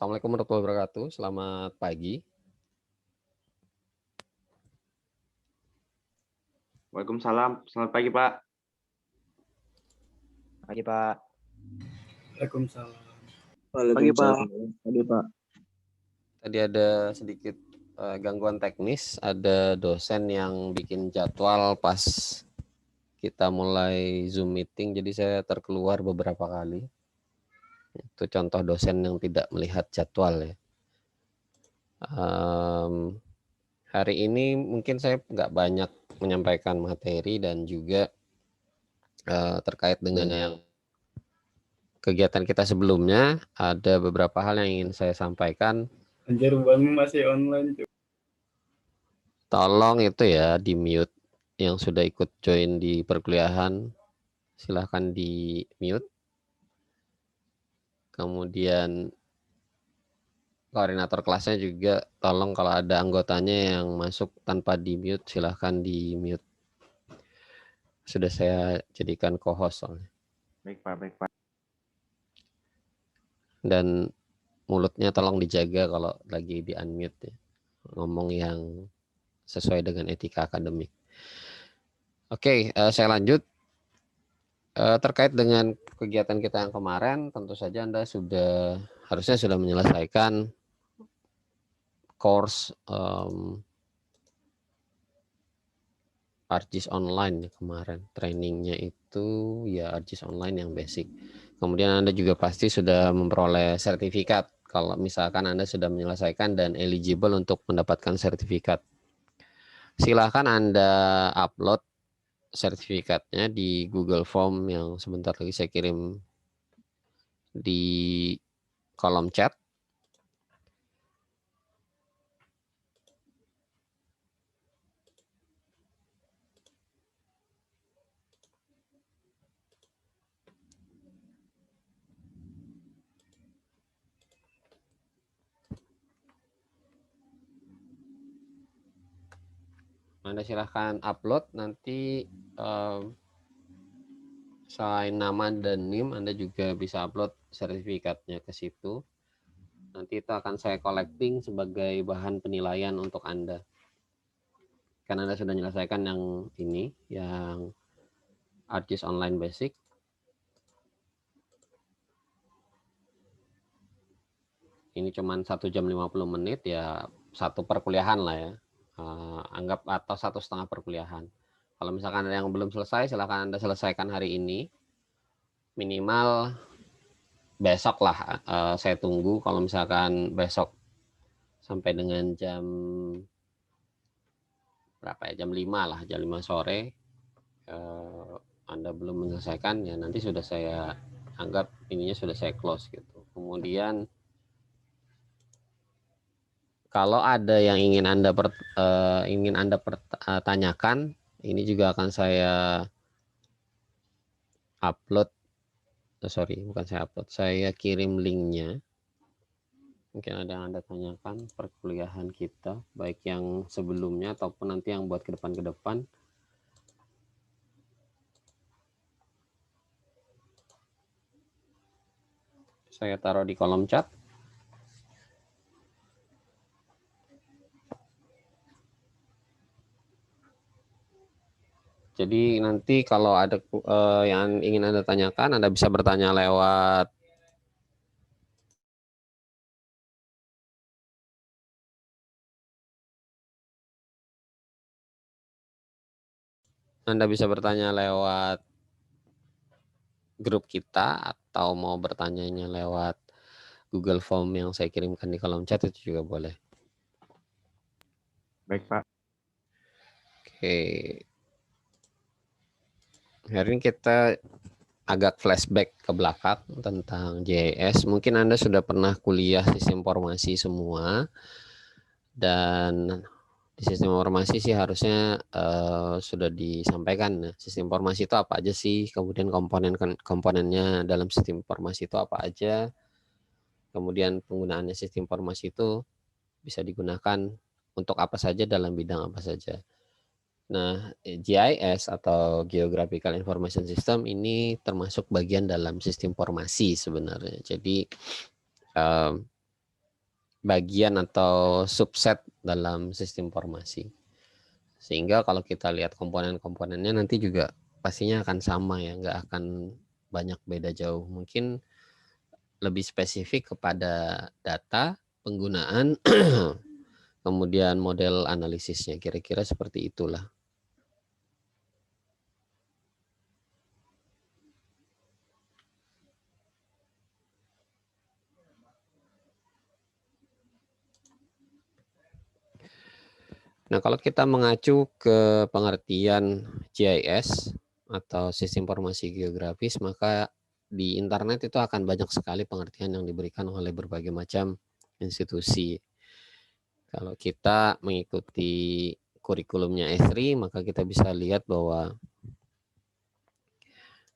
Assalamualaikum warahmatullahi wabarakatuh. Selamat pagi. Waalaikumsalam. Selamat pagi, Pak. Pagi, Pak. Waalaikumsalam. Pagi, Pak. Pagi, Pak. Tadi ada sedikit gangguan teknis. Ada dosen yang bikin jadwal pas kita mulai Zoom meeting. Jadi saya terkeluar beberapa kali. Itu contoh dosen yang tidak melihat jadwal ya. Hari ini mungkin saya nggak banyak menyampaikan materi dan juga terkait dengan yang kegiatan kita sebelumnya, ada beberapa hal yang ingin saya sampaikan. Anjir, Bang masih online. Tolong itu ya di mute yang sudah ikut join di perkuliahan, silahkan di mute. Kemudian koordinator kelasnya juga tolong kalau ada anggotanya yang masuk tanpa di mute, silahkan di mute. Sudah saya jadikan co-host soalnya. Baik, Pak. Baik, Pak. Dan mulutnya tolong dijaga kalau lagi di unmute ya. Ngomong yang sesuai dengan etika akademik. Oke, saya lanjut. Terkait dengan kegiatan kita yang kemarin, tentu saja Anda harusnya sudah menyelesaikan course ArcGIS online kemarin. Trainingnya itu ya ArcGIS online yang basic. Kemudian Anda juga pasti sudah memperoleh sertifikat kalau misalkan Anda sudah menyelesaikan dan eligible untuk mendapatkan sertifikat. Silahkan Anda upload sertifikatnya di Google Form yang sebentar lagi saya kirim di kolom chat. Anda silahkan upload, nanti selain nama dan NIM, Anda juga bisa upload sertifikatnya ke situ. Nanti itu akan saya collecting sebagai bahan penilaian untuk Anda. Karena Anda sudah menyelesaikan yang ini, yang ArcGIS Online Basic. Ini cuma 1 jam 50 menit, ya satu perkuliahan lah ya. Anggap atau 1,5 perkuliahan. Kalau misalkan ada yang belum selesai, silahkan Anda selesaikan hari ini. Minimal besok lah, saya tunggu. Kalau misalkan besok sampai dengan jam berapa ya, jam 5 lah, jam 5 sore Anda belum menyelesaikan, ya nanti sudah saya anggap ininya sudah saya close gitu. Kemudian kalau ada yang ingin Anda tanyakan, ini juga akan saya upload. Bukan saya upload, saya kirim linknya. Mungkin ada yang Anda tanyakan perkuliahan kita, baik yang sebelumnya ataupun nanti yang buat ke depan. Saya taruh di kolom chat. Jadi nanti kalau ada yang ingin Anda tanyakan, Anda bisa bertanya lewat grup kita, atau mau bertanyanya lewat Google Form yang saya kirimkan di kolom chat, itu juga boleh. Baik, Pak. Oke. Hari ini kita agak flashback ke belakang tentang GIS. Mungkin Anda sudah pernah kuliah sistem informasi semua, dan di sistem informasi sih harusnya sudah disampaikan. Sistem informasi itu apa aja sih, kemudian komponennya dalam sistem informasi itu apa aja, kemudian penggunaannya sistem informasi itu bisa digunakan untuk apa saja dalam bidang apa saja. Nah, GIS atau Geographical Information System ini termasuk bagian dalam sistem informasi sebenarnya. Jadi bagian atau subset dalam sistem informasi. Sehingga kalau kita lihat komponen-komponennya nanti juga pastinya akan sama ya, nggak akan banyak beda jauh. Mungkin lebih spesifik kepada data, penggunaan, kemudian model analisisnya. Kira-kira seperti itulah. Nah, kalau kita mengacu ke pengertian GIS atau sistem informasi geografis, maka di internet itu akan banyak sekali pengertian yang diberikan oleh berbagai macam institusi. Kalau kita mengikuti kurikulumnya Esri, maka kita bisa lihat bahwa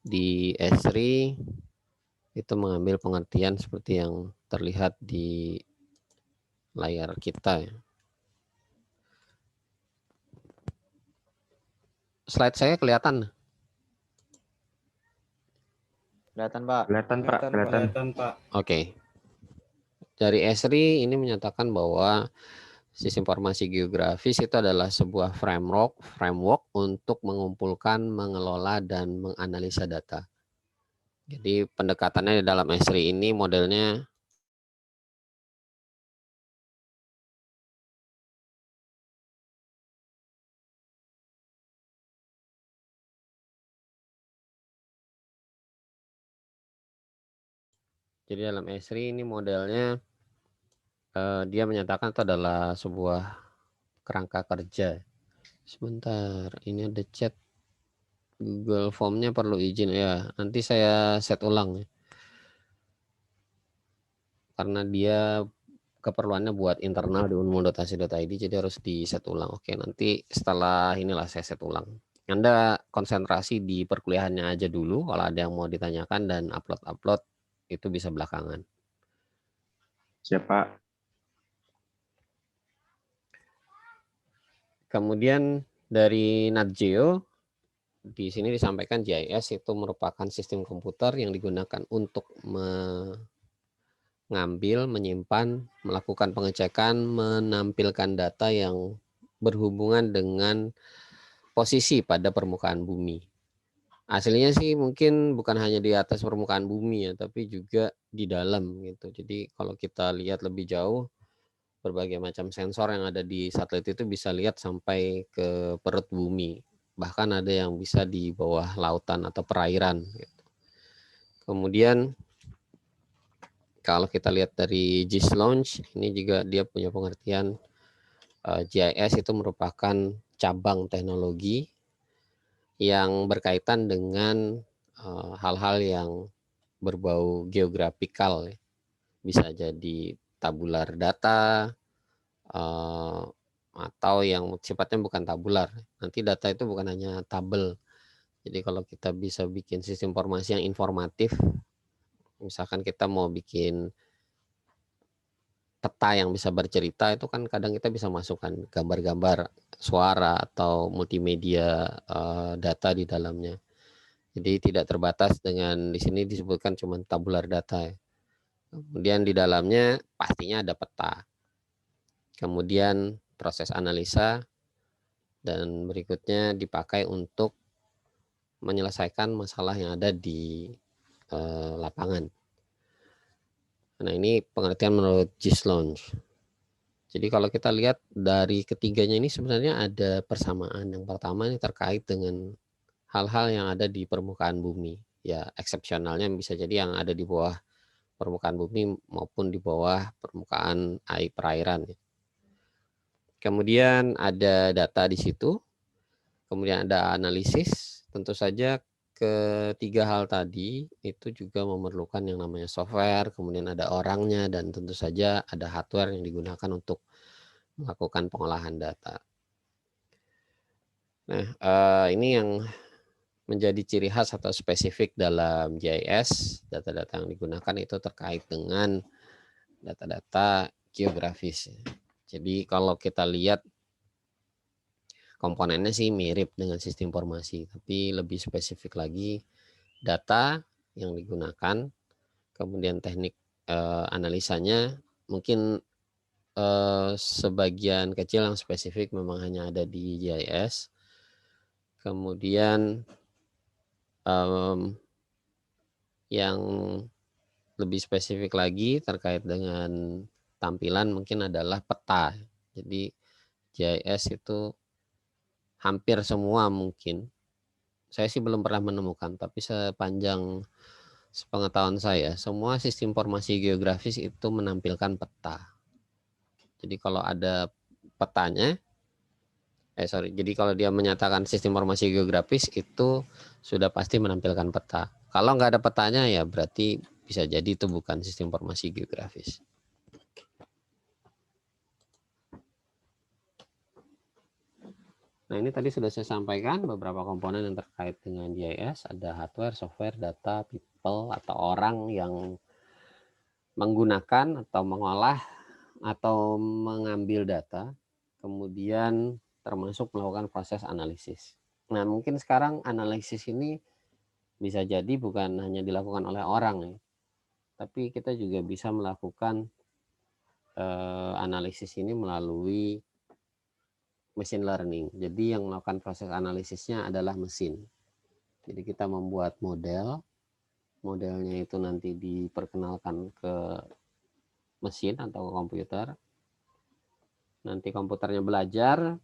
di Esri itu mengambil pengertian seperti yang terlihat di layar kita. Slide saya kelihatan? Kelihatan, Pak? Kelihatan, Pak. Kelihatan. Kelihatan, Pak. Oke. Dari Esri ini menyatakan bahwa sistem informasi geografis itu adalah sebuah framework untuk mengumpulkan, mengelola, dan menganalisa data. Jadi pendekatannya di dalam Esri ini modelnya jadi dalam Esri ini modelnya dia menyatakan itu adalah sebuah kerangka kerja. Sebentar, ini ada chat Google Form-nya perlu izin ya. Nanti saya set ulang ya. Karena dia keperluannya buat internal di unmul.ac.id jadi harus di set ulang. Oke, nanti setelah inilah saya set ulang. Anda konsentrasi di perkuliahannya aja dulu, kalau ada yang mau ditanyakan dan upload itu bisa belakangan. Siapa? Kemudian dari NatGeo di sini disampaikan GIS itu merupakan sistem komputer yang digunakan untuk mengambil, menyimpan, melakukan pengecekan, menampilkan data yang berhubungan dengan posisi pada permukaan bumi. Aslinya sih mungkin bukan hanya di atas permukaan bumi ya, tapi juga di dalam gitu. Jadi kalau kita lihat lebih jauh, berbagai macam sensor yang ada di satelit itu bisa lihat sampai ke perut bumi. Bahkan ada yang bisa di bawah lautan atau perairan. Gitu. Kemudian kalau kita lihat dari GIS Launch, ini juga dia punya pengertian GIS itu merupakan cabang teknologi yang berkaitan dengan hal-hal yang berbau geograpikal. Bisa jadi tabular data, atau yang sifatnya bukan tabular. Nanti data itu bukan hanya tabel. Jadi kalau kita bisa bikin sistem informasi yang informatif, misalkan kita mau bikin peta yang bisa bercerita, itu kan kadang kita bisa masukkan gambar-gambar, suara, atau multimedia data di dalamnya. Jadi tidak terbatas dengan di sini disebutkan cuma tabular data. Kemudian di dalamnya pastinya ada peta. Kemudian proses analisa, dan berikutnya dipakai untuk menyelesaikan masalah yang ada di lapangan. Nah, ini pengertian menurut GIS Launch. Jadi kalau kita lihat dari ketiganya ini sebenarnya ada persamaan. Yang pertama ini terkait dengan hal-hal yang ada di permukaan bumi. Ya, eksepsionalnya bisa jadi yang ada di bawah permukaan bumi maupun di bawah permukaan air perairan. Kemudian ada data di situ. Kemudian ada analisis. Tentu saja ketiga hal tadi itu juga memerlukan yang namanya software, kemudian ada orangnya, dan tentu saja ada hardware yang digunakan untuk melakukan pengolahan data. Nah, ini yang menjadi ciri khas atau spesifik dalam GIS. Data-data yang digunakan itu terkait dengan data-data geografis. Jadi kalau kita lihat komponennya sih mirip dengan sistem informasi, tapi lebih spesifik lagi data yang digunakan, kemudian teknik analisanya mungkin sebagian kecil yang spesifik memang hanya ada di GIS. Kemudian yang lebih spesifik lagi terkait dengan tampilan mungkin adalah peta. Jadi GIS itu hampir semua mungkin. Saya sih belum pernah menemukan, tapi sepanjang sepengetahuan saya, semua sistem informasi geografis itu menampilkan peta. Jadi kalau ada petanya, jadi kalau dia menyatakan sistem informasi geografis itu sudah pasti menampilkan peta. Kalau nggak ada petanya ya berarti bisa jadi itu bukan sistem informasi geografis. Nah, ini tadi sudah saya sampaikan beberapa komponen yang terkait dengan GIS. Ada hardware, software, data, people, atau orang yang menggunakan atau mengolah atau mengambil data, kemudian termasuk melakukan proses analisis. Nah, mungkin sekarang analisis ini bisa jadi bukan hanya dilakukan oleh orang, ya, tapi kita juga bisa melakukan analisis ini melalui machine learning. Jadi yang melakukan proses analisisnya adalah mesin. Jadi kita membuat model, modelnya itu nanti diperkenalkan ke mesin atau ke komputer. Nanti komputernya belajar.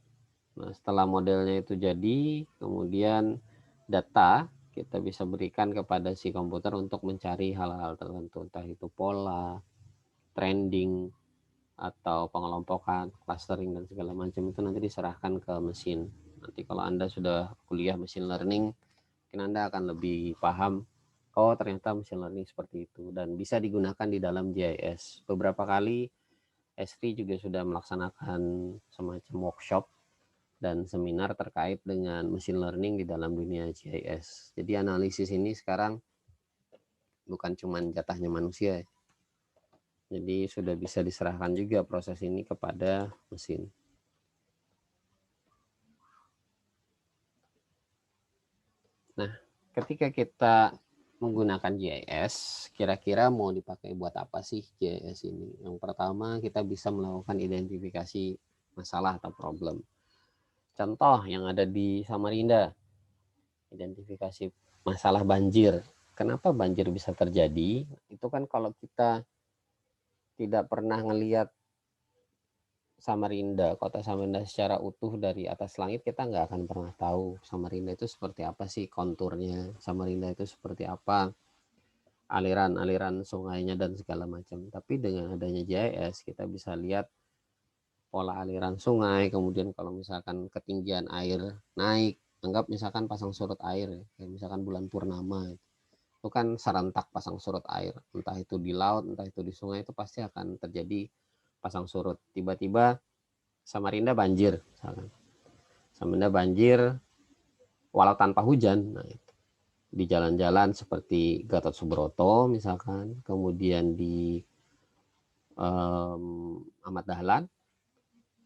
Nah, setelah modelnya itu jadi, kemudian data kita bisa berikan kepada si komputer untuk mencari hal-hal tertentu, entah itu pola, trending, atau pengelompokan, clustering, dan segala macam itu nanti diserahkan ke mesin. Nanti kalau Anda sudah kuliah machine learning, mungkin Anda akan lebih paham, oh ternyata machine learning seperti itu, dan bisa digunakan di dalam GIS. Beberapa kali Esri juga sudah melaksanakan semacam workshop dan seminar terkait dengan machine learning di dalam dunia GIS. Jadi analisis ini sekarang bukan cuma jatahnya manusia, jadi sudah bisa diserahkan juga proses ini kepada mesin. Nah, ketika kita menggunakan GIS, kira-kira mau dipakai buat apa sih GIS ini? Yang pertama, kita bisa melakukan identifikasi masalah atau problem. Contoh yang ada di Samarinda, identifikasi masalah banjir. Kenapa banjir bisa terjadi? Itu kan kalau kita tidak pernah ngelihat Samarinda, kota Samarinda secara utuh dari atas langit, kita nggak akan pernah tahu Samarinda itu seperti apa sih konturnya, Samarinda itu seperti apa, aliran-aliran sungainya dan segala macam. Tapi dengan adanya GIS kita bisa lihat pola aliran sungai, kemudian kalau misalkan ketinggian air naik, anggap misalkan pasang surut air, kayak misalkan bulan purnama, itu kan serentak pasang surut air, entah itu di laut, entah itu di sungai, itu pasti akan terjadi pasang surut. Tiba-tiba Samarinda banjir, misalkan. Samarinda banjir walau tanpa hujan. Nah, itu. Di jalan-jalan seperti Gatot Subroto misalkan, kemudian di Ahmad Dahlan,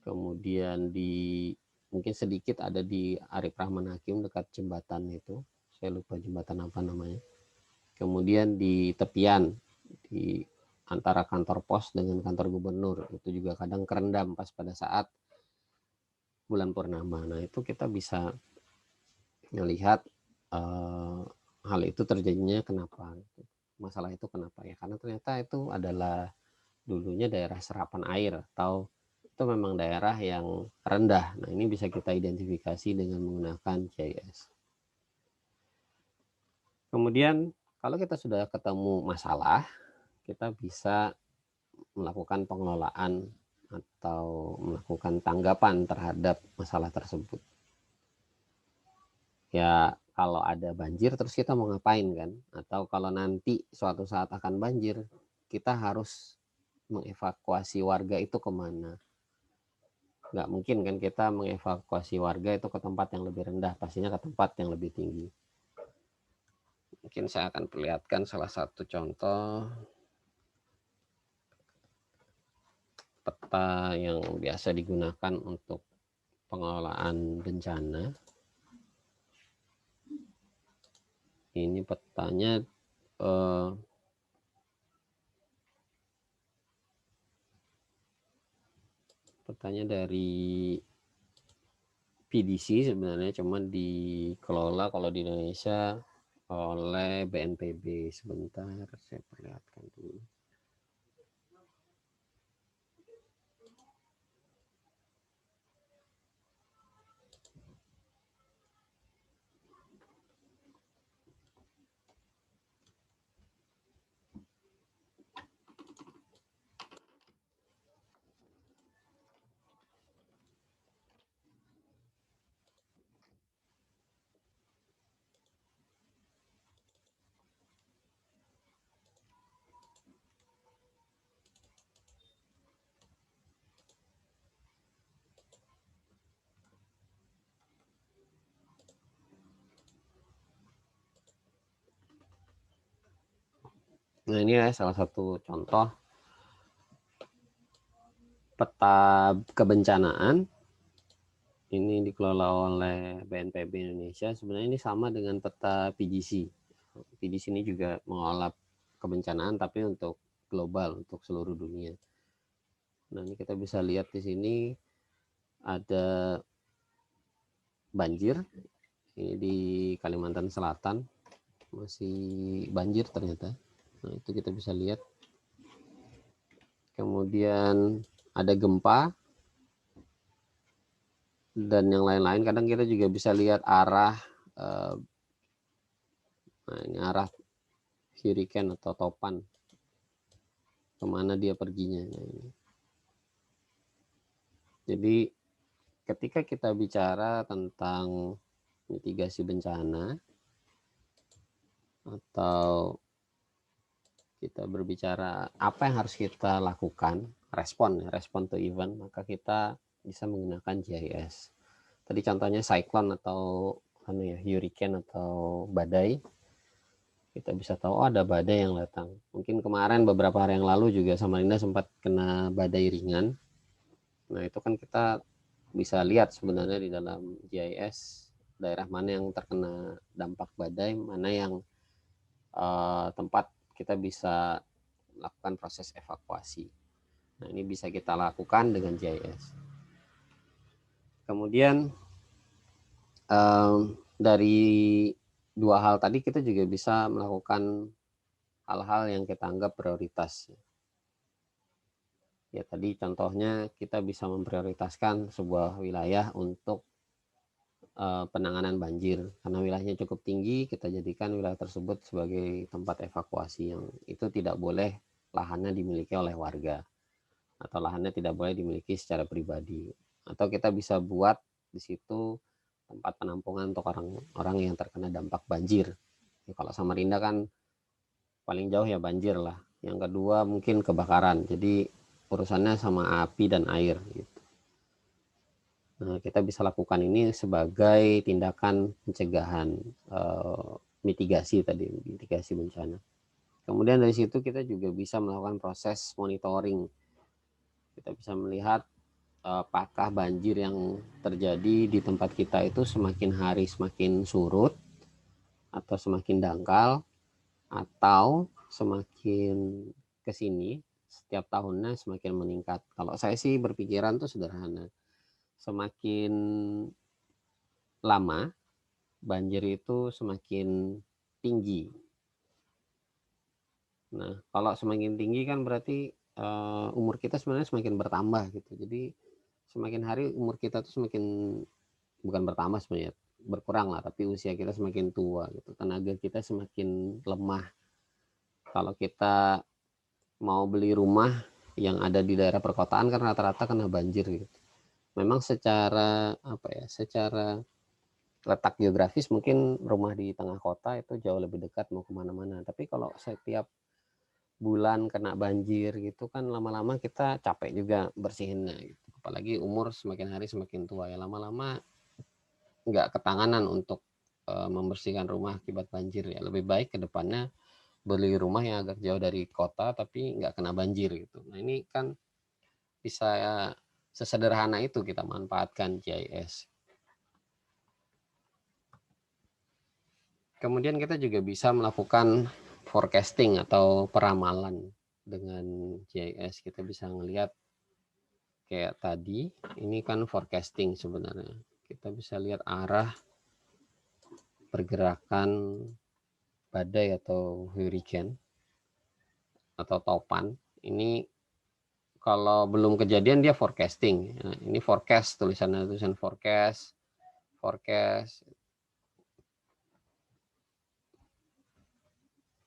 kemudian di mungkin sedikit ada di Arif Rahman Hakim dekat jembatan itu, saya lupa jembatan apa namanya. Kemudian di tepian di antara kantor pos dengan kantor gubernur itu juga kadang kerendam pas pada saat bulan purnama. Nah, itu kita bisa melihat hal itu terjadinya kenapa, masalah itu kenapa ya, karena ternyata itu adalah dulunya daerah serapan air atau itu memang daerah yang rendah. Nah, ini bisa kita identifikasi dengan menggunakan GIS. Kemudian kalau kita sudah ketemu masalah, kita bisa melakukan pengelolaan atau melakukan tanggapan terhadap masalah tersebut. Ya, kalau ada banjir terus kita mau ngapain kan? Atau kalau nanti suatu saat akan banjir, kita harus mengevakuasi warga itu kemana? Nggak mungkin kan kita mengevakuasi warga itu ke tempat yang lebih rendah, pastinya ke tempat yang lebih tinggi. Mungkin saya akan perlihatkan salah satu contoh peta yang biasa digunakan untuk pengelolaan bencana. Ini petanya Petanya dari PDC sebenarnya, cuma dikelola kalau di Indonesia oleh BNPB. Sebentar, saya perlihatkan dulu. Nah, ini ya salah satu contoh peta kebencanaan. Ini dikelola oleh BNPB Indonesia. Sebenarnya ini sama dengan peta PGC. PGC ini juga mengelola kebencanaan tapi untuk global, untuk seluruh dunia. Nah, ini kita bisa lihat di sini ada banjir. Ini di Kalimantan Selatan masih banjir ternyata. Nah, itu kita bisa lihat. Kemudian ada gempa dan yang lain-lain. Kadang kita juga bisa lihat arah, nah ini arah hurricane atau topan, kemana dia perginya. Nah, ini. Jadi ketika kita bicara tentang mitigasi bencana atau kita berbicara apa yang harus kita lakukan, respon to event, maka kita bisa menggunakan GIS. Tadi contohnya cyclone atau hurricane atau badai, kita bisa tahu ada badai yang datang. Mungkin kemarin beberapa hari yang lalu juga Samarinda sempat kena badai ringan. Nah, itu kan kita bisa lihat sebenarnya di dalam GIS daerah mana yang terkena dampak badai, mana yang tempat kita bisa lakukan proses evakuasi. Nah, ini bisa kita lakukan dengan GIS. Kemudian dari dua hal tadi kita juga bisa melakukan hal-hal yang kita anggap prioritas. Ya, tadi contohnya kita bisa memprioritaskan sebuah wilayah untuk penanganan banjir. Karena wilayahnya cukup tinggi, kita jadikan wilayah tersebut sebagai tempat evakuasi yang itu tidak boleh lahannya dimiliki oleh warga atau lahannya tidak boleh dimiliki secara pribadi. Atau kita bisa buat di situ tempat penampungan untuk orang-orang yang terkena dampak banjir. Ya, kalau Samarinda kan paling jauh ya banjir lah. Yang kedua mungkin kebakaran. Jadi urusannya sama api dan air gitu. Nah, kita bisa lakukan ini sebagai tindakan pencegahan, mitigasi tadi, mitigasi bencana. Kemudian dari situ kita juga bisa melakukan proses monitoring. Kita bisa melihat apakah banjir yang terjadi di tempat kita itu semakin hari semakin surut atau semakin dangkal atau semakin ke sini setiap tahunnya semakin meningkat. Kalau saya sih berpikiran tuh sederhana. Semakin lama banjir itu semakin tinggi. Nah, kalau semakin tinggi kan berarti umur kita sebenarnya semakin bertambah gitu. Jadi semakin hari umur kita tuh semakin, bukan bertambah sebenarnya, berkurang lah, tapi usia kita semakin tua gitu. Tenaga kita semakin lemah. Kalau kita mau beli rumah yang ada di daerah perkotaan kan rata-rata kena banjir gitu. Memang secara secara letak geografis mungkin rumah di tengah kota itu jauh lebih dekat mau kemana-mana. Tapi kalau setiap bulan kena banjir gitu kan lama-lama kita capek juga bersihinnya gitu. Apalagi umur semakin hari semakin tua ya, lama-lama nggak ketanganan untuk membersihkan rumah akibat banjir ya. Lebih baik ke depannya beli rumah yang agak jauh dari kota tapi nggak kena banjir gitu. Nah, ini kan bisa sesederhana itu kita manfaatkan GIS. Kemudian kita juga bisa melakukan forecasting atau peramalan dengan GIS. Kita bisa melihat kayak tadi, ini kan forecasting sebenarnya. Kita bisa lihat arah pergerakan badai atau hurricane atau topan. Ini kalau belum kejadian dia forecasting. Nah, ini forecast, tulisan forecast, forecast.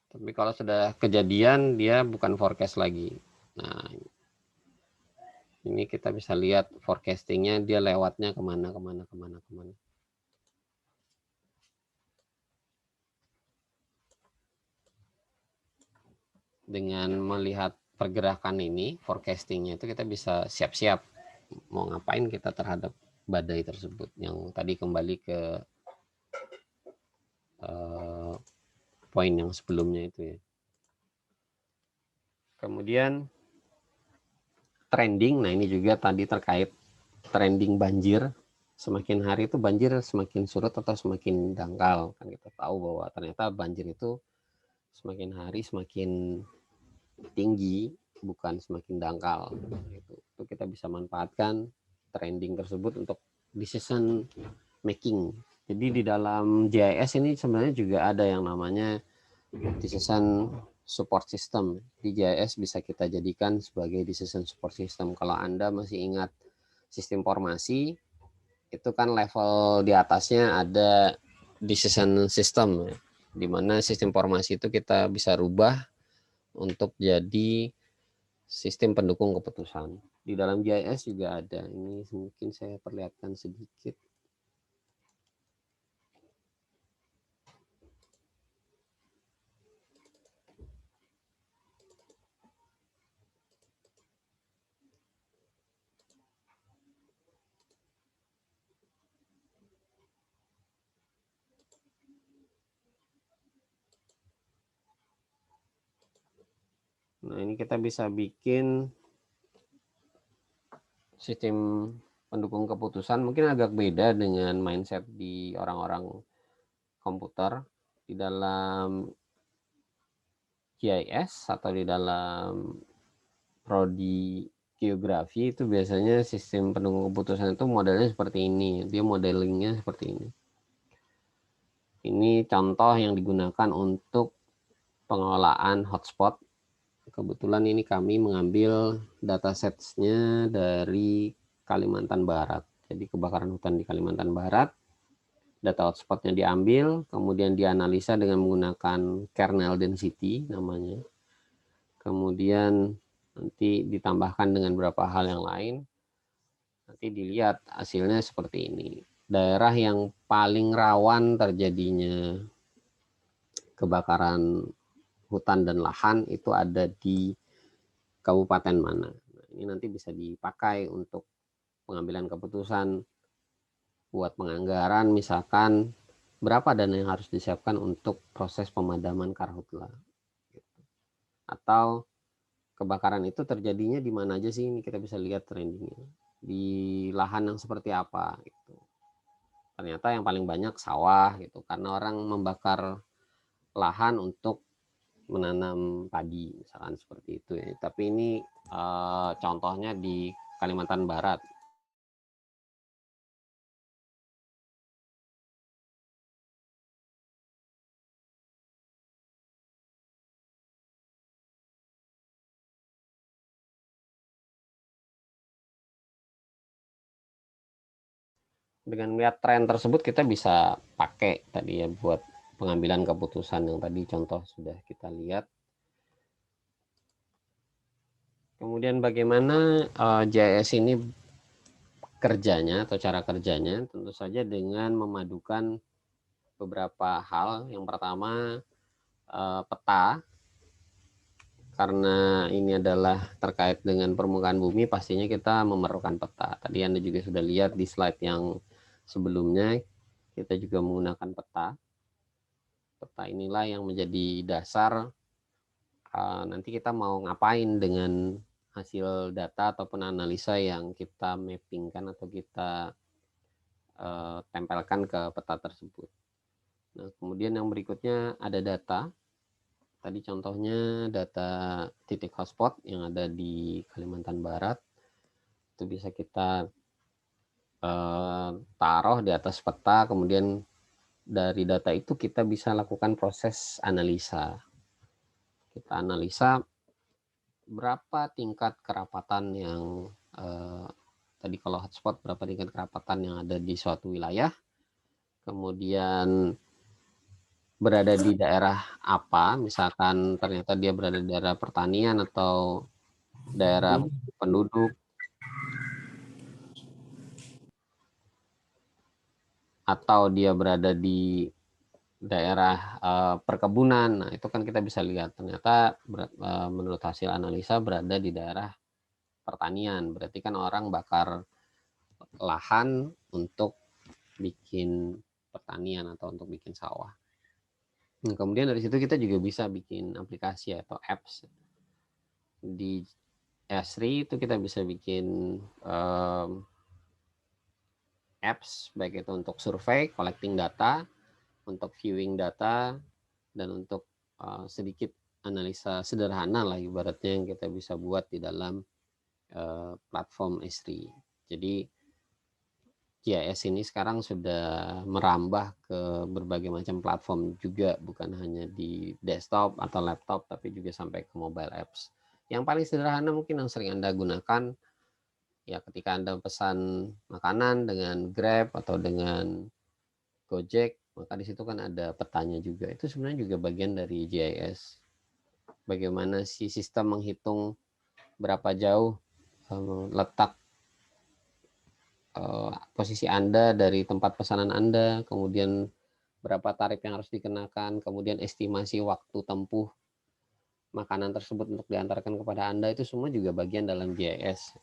Tapi kalau sudah kejadian dia bukan forecast lagi. Nah, ini kita bisa lihat forecastingnya dia lewatnya kemana. Dengan melihat pergerakan ini, forecastingnya itu kita bisa siap-siap mau ngapain kita terhadap badai tersebut. Yang tadi kembali ke poin yang sebelumnya itu ya. Kemudian trending, nah ini juga tadi terkait trending banjir. Semakin hari itu banjir semakin surut atau semakin dangkal. Kan kita tahu bahwa ternyata banjir itu semakin hari semakin tinggi, bukan semakin dangkal. Itu kita bisa manfaatkan trending tersebut untuk decision making. Jadi di dalam GIS ini sebenarnya juga ada yang namanya decision support system. Di GIS bisa kita jadikan sebagai decision support system. Kalau Anda masih ingat sistem informasi, itu kan level di atasnya ada decision system, di mana sistem informasi itu kita bisa rubah untuk jadi sistem pendukung keputusan. Di dalam GIS juga ada. Ini mungkin saya perlihatkan sedikit. Nah, ini kita bisa bikin sistem pendukung keputusan mungkin agak beda dengan mindset di orang-orang komputer. Di dalam GIS atau di dalam prodi geografi itu biasanya sistem pendukung keputusan itu modelnya seperti ini. Dia modelingnya seperti ini. Ini contoh yang digunakan untuk pengelolaan hotspot. Kebetulan ini kami mengambil datasetsnya dari Kalimantan Barat. Jadi kebakaran hutan di Kalimantan Barat, data hotspotnya diambil, kemudian dianalisa dengan menggunakan kernel density namanya. Kemudian nanti ditambahkan dengan beberapa hal yang lain. Nanti dilihat hasilnya seperti ini. Daerah yang paling rawan terjadinya kebakaran hutan dan lahan itu ada di kabupaten mana. Nah, ini nanti bisa dipakai untuk pengambilan keputusan buat penganggaran, misalkan berapa dana yang harus disiapkan untuk proses pemadaman karhutla. Atau kebakaran itu terjadinya di mana aja sih, ini kita bisa lihat trendingnya. Di lahan yang seperti apa gitu. Ternyata yang paling banyak sawah gitu, karena orang membakar lahan untuk menanam padi misalkan seperti itu ya. Tapi ini contohnya di Kalimantan Barat. Dengan melihat tren tersebut kita bisa pakai tadi ya buat pengambilan keputusan yang tadi contoh sudah kita lihat. Kemudian bagaimana GIS ini kerjanya atau cara kerjanya, tentu saja dengan memadukan beberapa hal. Yang pertama peta, karena ini adalah terkait dengan permukaan bumi, pastinya kita memerlukan peta. Tadi Anda juga sudah lihat di slide yang sebelumnya, kita juga menggunakan peta. Peta inilah yang menjadi dasar nanti kita mau ngapain dengan hasil data ataupun analisa yang kita mappingkan atau kita tempelkan ke peta tersebut. Nah, kemudian yang berikutnya ada data. Tadi contohnya data titik hotspot yang ada di Kalimantan Barat. itu bisa kita taruh di atas peta, kemudian dari data itu kita bisa lakukan proses analisa. Kita analisa berapa tingkat kerapatan yang tadi kalau hotspot berapa tingkat kerapatan yang ada di suatu wilayah, kemudian berada di daerah apa, misalkan ternyata dia berada di daerah pertanian atau daerah penduduk, atau dia berada di daerah perkebunan. Nah, itu kan kita bisa lihat ternyata menurut hasil analisa berada di daerah pertanian. Berarti kan orang bakar lahan untuk bikin pertanian atau untuk bikin sawah. Nah, kemudian dari situ kita juga bisa bikin aplikasi atau apps. Di Esri itu kita bisa bikin apps, baik itu untuk survei, collecting data, untuk viewing data, dan untuk sedikit analisa sederhana lah ibaratnya yang kita bisa buat di dalam platform Esri. Jadi GIS ini sekarang sudah merambah ke berbagai macam platform juga, bukan hanya di desktop atau laptop, tapi juga sampai ke mobile apps. Yang paling sederhana mungkin yang sering Anda gunakan, ya ketika Anda pesan makanan dengan Grab atau dengan Gojek, maka di situ kan ada petanya juga. Itu sebenarnya juga bagian dari GIS. Bagaimana si sistem menghitung berapa jauh letak posisi Anda dari tempat pesanan Anda, kemudian berapa tarif yang harus dikenakan, kemudian estimasi waktu tempuh makanan tersebut untuk diantarkan kepada Anda, itu semua juga bagian dalam GIS.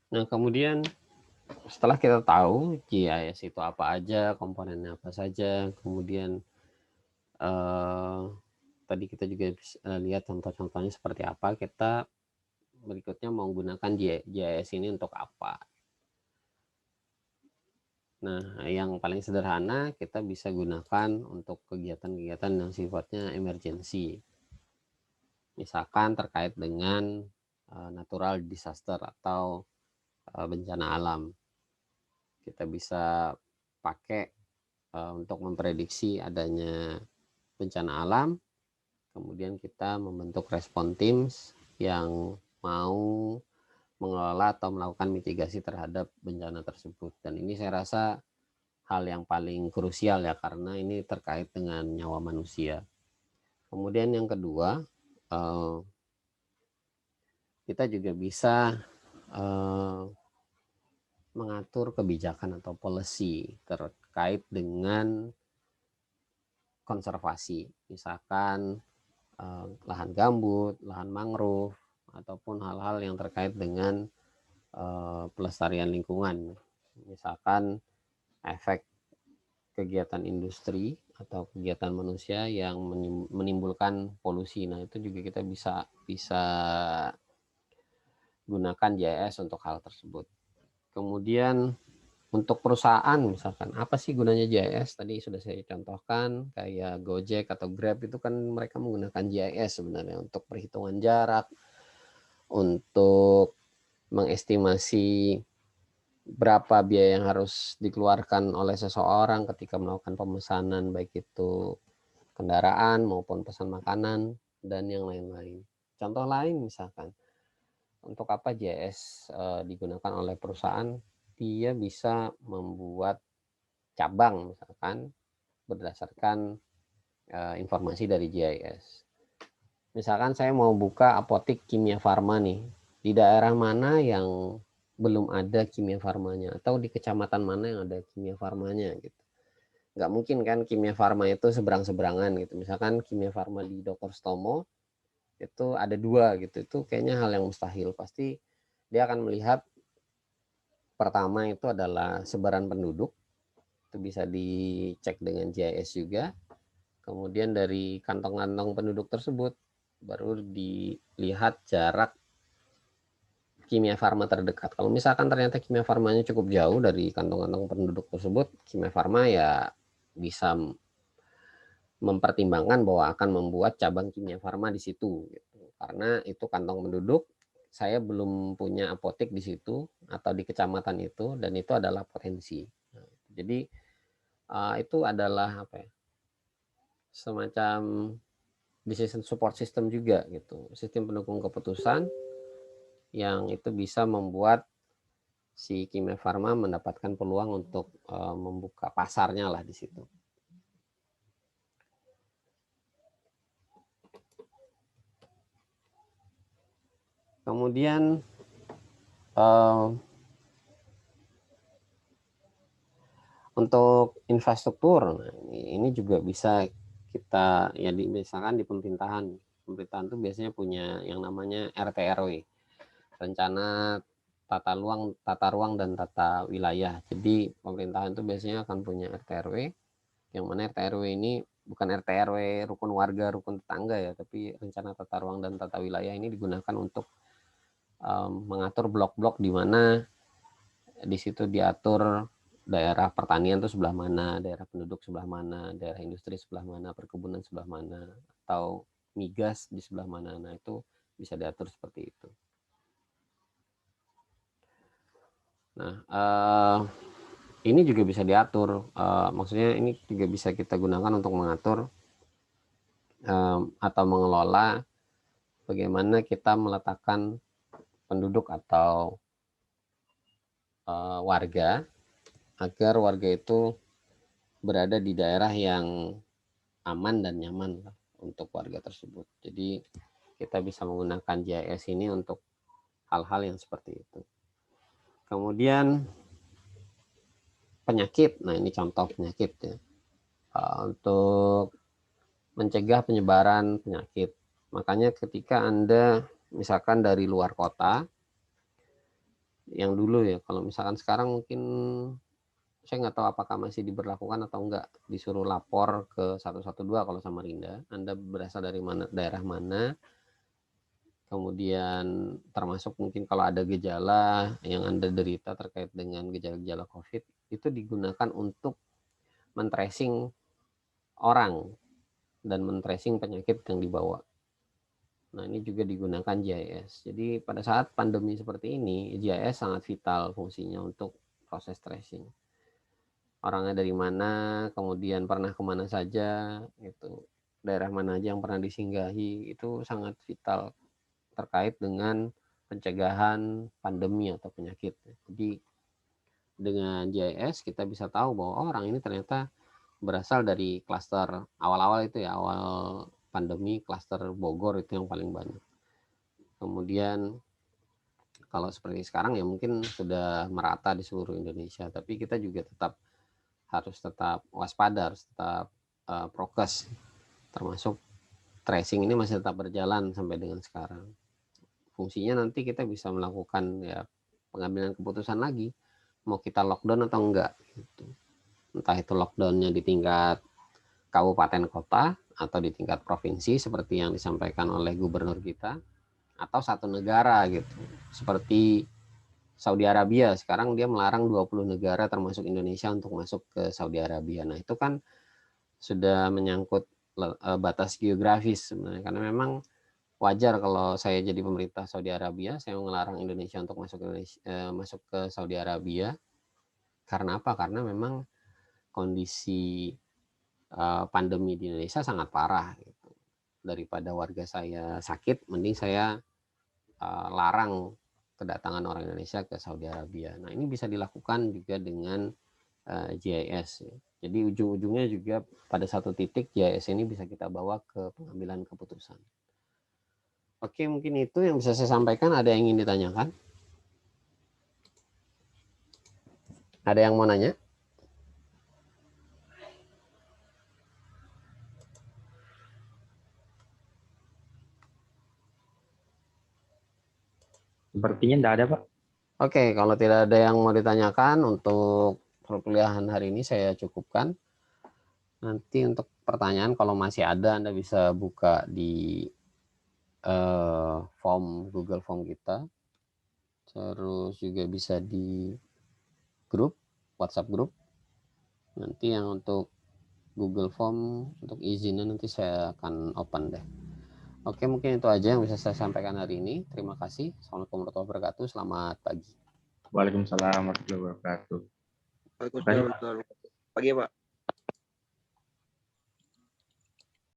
Nah, kemudian setelah kita tahu GIS itu apa aja, komponennya apa saja, kemudian tadi kita juga lihat contoh-contohnya seperti apa, kita berikutnya menggunakan GIS ini untuk apa. Nah, yang paling sederhana kita bisa gunakan untuk kegiatan-kegiatan yang sifatnya emergensi. Misalkan terkait dengan natural disaster atau bencana alam. Kita bisa pakai untuk memprediksi adanya bencana alam, kemudian kita membentuk respon teams yang mau mengelola atau melakukan mitigasi terhadap bencana tersebut. Dan ini saya rasa hal yang paling krusial ya, karena ini terkait dengan nyawa manusia. Kemudian yang kedua, kita juga bisa mengatur kebijakan atau policy terkait dengan konservasi, misalkan lahan gambut, lahan mangrove, ataupun hal-hal yang terkait dengan pelestarian lingkungan, misalkan efek kegiatan industri atau kegiatan manusia yang menimbulkan polusi. Nah, itu juga kita bisa gunakan GIS untuk hal tersebut. Kemudian untuk perusahaan, misalkan apa sih gunanya GIS? Tadi sudah saya contohkan, kayak Gojek atau Grab itu kan mereka menggunakan GIS sebenarnya untuk perhitungan jarak, untuk mengestimasi berapa biaya yang harus dikeluarkan oleh seseorang ketika melakukan pemesanan, baik itu kendaraan maupun pesan makanan dan yang lain-lain. Contoh lain misalkan, untuk apa GIS digunakan oleh perusahaan? Dia bisa membuat cabang misalkan berdasarkan informasi dari GIS. misalkan saya mau buka apotik kimia farma nih, di daerah mana yang belum ada kimia farmanya, atau di kecamatan mana yang ada kimia farmanya gitu. Nggak mungkin kan kimia farma itu seberang-seberangan gitu. Misalkan kimia farma di Dr. Stomo itu ada 2 gitu. Itu kayaknya hal yang mustahil. Pasti dia akan melihat pertama itu adalah sebaran penduduk. Itu bisa dicek dengan GIS juga. Kemudian dari kantong-kantong penduduk tersebut baru dilihat jarak kimia farma terdekat. Kalau misalkan ternyata kimia farmanya cukup jauh dari kantong-kantong penduduk tersebut, kimia farma ya bisa mempertimbangkan bahwa akan membuat cabang kimia farma di situ gitu. Karena itu kantong penduduk, saya belum punya apotek di situ atau di kecamatan itu, dan itu adalah potensi. Nah, jadi itu adalah apa ya, semacam decision support system juga gitu, sistem pendukung keputusan yang itu bisa membuat si kimia farma mendapatkan peluang untuk membuka pasarnya lah di situ. Kemudian untuk infrastruktur, nah ini juga bisa kita ya misalkan di pemerintahan tuh biasanya punya yang namanya RT/RW, rencana tata ruang dan tata wilayah. Jadi pemerintahan itu biasanya akan punya RT/RW, yang mana RT/RW ini bukan RT/RW rukun warga, rukun tetangga ya, tapi rencana tata ruang dan tata wilayah ini digunakan untuk mengatur blok-blok di mana di situ diatur daerah pertanian itu sebelah mana, daerah penduduk sebelah mana, daerah industri sebelah mana, perkebunan sebelah mana, atau migas di sebelah mana. Nah, itu bisa diatur seperti itu. Nah, ini juga bisa diatur. Maksudnya ini juga bisa kita gunakan untuk mengatur atau mengelola bagaimana kita meletakkan penduduk atau warga agar warga itu berada di daerah yang aman dan nyaman untuk warga tersebut. Jadi kita bisa menggunakan GIS ini untuk hal-hal yang seperti itu. Kemudian penyakit, nah ini contoh penyakit ya. Untuk mencegah penyebaran penyakit. Makanya ketika Anda misalkan dari luar kota, yang dulu ya, kalau misalkan sekarang mungkin saya nggak tahu apakah masih diberlakukan atau enggak, disuruh lapor ke 112 kalau Samarinda, Anda berasal dari mana, daerah mana, kemudian termasuk mungkin kalau ada gejala yang Anda derita terkait dengan gejala-gejala COVID, itu digunakan untuk men-tracing orang dan men-tracing penyakit yang dibawa. Nah, ini juga digunakan GIS. Jadi pada saat pandemi seperti ini, GIS sangat vital fungsinya untuk proses tracing. Orangnya dari mana, kemudian pernah kemana saja, itu daerah mana aja yang pernah disinggahi, itu sangat vital terkait dengan pencegahan pandemi atau penyakit. Jadi dengan GIS kita bisa tahu bahwa orang ini ternyata berasal dari klaster awal-awal itu ya, awal pandemi klaster Bogor itu yang paling banyak. Kemudian kalau seperti sekarang ya mungkin sudah merata di seluruh Indonesia, tapi kita juga harus tetap waspada, harus tetap prokes, termasuk tracing ini masih tetap berjalan sampai dengan sekarang. Fungsinya nanti kita bisa melakukan ya pengambilan keputusan lagi, mau kita lockdown atau enggak gitu. Entah itu lockdownnya di tingkat kabupaten kota atau di tingkat provinsi seperti yang disampaikan oleh gubernur kita, atau satu negara gitu. Seperti Saudi Arabia, sekarang dia melarang 20 negara termasuk Indonesia untuk masuk ke Saudi Arabia. Nah, itu kan sudah menyangkut batas geografis sebenarnya, karena memang wajar kalau saya jadi pemerintah Saudi Arabia, saya melarang Indonesia untuk masuk ke Saudi Arabia. Karena apa? Karena memang kondisi pandemi di Indonesia sangat parah gitu. Daripada warga saya sakit, mending saya larang kedatangan orang Indonesia ke Saudi Arabia. Nah, ini bisa dilakukan juga dengan GIS. Jadi ujung-ujungnya juga pada satu titik GIS ini bisa kita bawa ke pengambilan keputusan. Oke, mungkin itu yang bisa saya sampaikan. Ada yang ingin ditanyakan? Ada yang mau nanya? Sepertinya tidak ada, Pak. Oke, kalau tidak ada yang mau ditanyakan untuk perkuliahan hari ini saya cukupkan. Nanti untuk pertanyaan kalau masih ada Anda bisa buka di form Google Form kita. Terus juga bisa di grup, WhatsApp grup. Nanti yang untuk Google Form untuk izinnya nanti saya akan open deh. Oke, mungkin itu aja yang bisa saya sampaikan hari ini. Terima kasih. Assalamualaikum warahmatullahi wabarakatuh. Selamat pagi. Waalaikumsalam warahmatullahi wabarakatuh. Waalaikumsalam warahmatullahi wabarakatuh. Pagi, Pak.